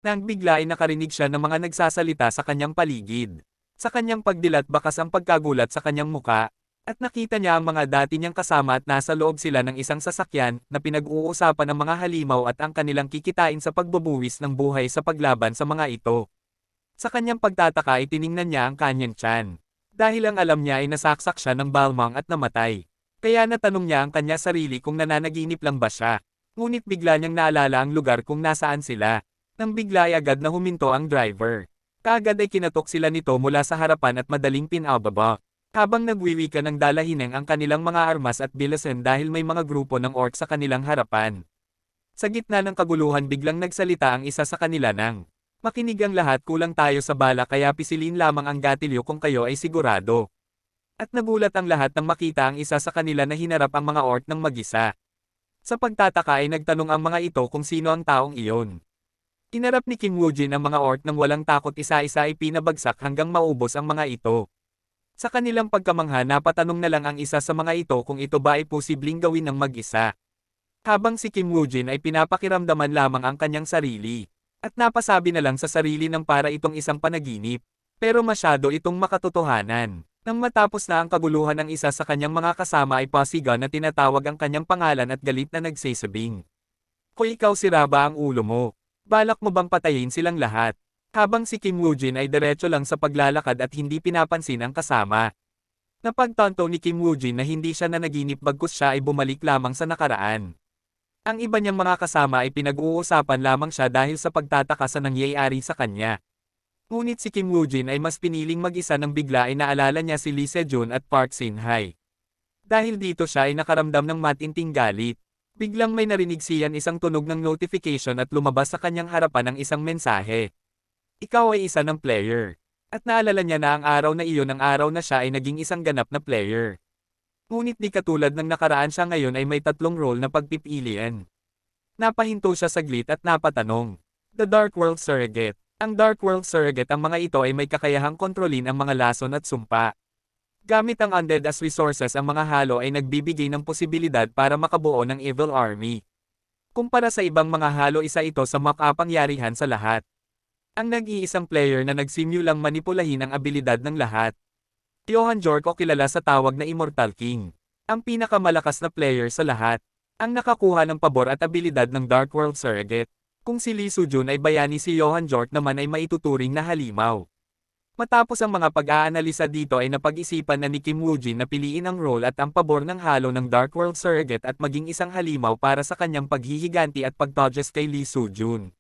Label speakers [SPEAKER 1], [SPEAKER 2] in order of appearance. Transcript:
[SPEAKER 1] Nang bigla ay nakarinig siya ng mga nagsasalita sa kanyang paligid. Sa kanyang pagdilat bakas ang pagkagulat sa kanyang muka, at nakita niya ang mga dati niyang kasama at nasa loob sila ng isang sasakyan na pinag-uusapan ng mga halimaw at ang kanilang kikitain sa pagbubuwis ng buhay sa paglaban sa mga ito. Sa kanyang pagtataka ay tiningnan niya ang kanyang tiyan. Dahil ang alam niya ay nasaksak siya ng balmang at namatay. Kaya natanong niya ang kanya sarili kung nananaginip lang ba siya. Ngunit bigla niyang naalala ang lugar kung nasaan sila. Nang bigla ay agad na huminto ang driver. Kaagad ay kinatok sila nito mula sa harapan at madaling pinababa. Habang nagwiwika ng dalahineng ang kanilang mga armas at bilasen dahil may mga grupo ng orc sa kanilang harapan. Sa gitna ng kaguluhan biglang nagsalita ang isa sa kanila nang, "Makinig ang lahat, kulang tayo sa bala kaya pisilin lamang ang gatilyo kung kayo ay sigurado." At nagulat ang lahat nang makita ang isa sa kanila na hinarap ang mga orc ng mag-isa. Sa pagtataka ay nagtanong ang mga ito kung sino ang taong iyon. Hinarap ni Kim Woojin ang mga orc ng walang takot, isa-isa ay pinabagsak hanggang maubos ang mga ito. Sa kanilang pagkamangha napatanong na lang ang isa sa mga ito kung ito ba ay posibleng gawin ng mag-isa. Habang si Kim Woojin ay pinapakiramdaman lamang ang kanyang sarili. At napasabi na lang sa sarili ng para itong isang panaginip. Pero masyado itong makatotohanan. Nang matapos na ang kaguluhan ng isa sa kanyang mga kasama ay pasiga na tinatawag ang kanyang pangalan at galit na nagsasabing, "Kung ikaw sira ba ang ulo mo? Balak mo bang patayin silang lahat?" Habang si Kim Woojin ay diretso lang sa paglalakad at hindi pinapansin ang kasama. Napagtanto ni Kim Woojin na hindi siya nanaginip bagkus siya ay bumalik lamang sa nakaraan. Ang iba niyang mga kasama ay pinag-uusapan lamang siya dahil sa pagtataka sa nangyayari sa kanya. Ngunit si Kim Woojin ay mas piniling mag-isa nang bigla ay naalala niya si Lee Sejun at Park Shin-hye. Dahil dito siya ay nakaramdam ng matinding galit. Biglang may narinig siyan isang tunog ng notification at lumabas sa kanyang harapan ang isang mensahe. "Ikaw ay isa ng player." At naalala niya na ang araw na iyon ang araw na siya ay naging isang ganap na player. Ngunit di katulad ng nakaraan siya ngayon ay may tatlong role na pagpipilian. Napahinto siya saglit at napatanong. The Dark World Surrogate. Ang Dark World Surrogate, ang mga ito ay may kakayahang kontrolin ang mga lason at sumpa. Gamit ang undead as resources, ang mga halo ay nagbibigay ng posibilidad para makabuo ng evil army. Kumpara sa ibang mga halo, isa ito sa makapangyarihan sa lahat. Ang nag-iisang player na nagsimulang manipulahin ang abilidad ng lahat. Johan Jork, o kilala sa tawag na Immortal King. Ang pinakamalakas na player sa lahat. Ang nakakuha ng pabor at abilidad ng Dark World Surrogate. Kung si Lee Soo-jun ay bayani, si Johan Jork naman ay maituturing na halimaw. Matapos ang mga pag-aanalisa dito ay napag-isipan na ni Kim Woojin na piliin ang role at ang pabor ng halo ng Dark World Surrogate at maging isang halimaw para sa kanyang paghihiganti at pag-dodges kay Lee Soo-jun.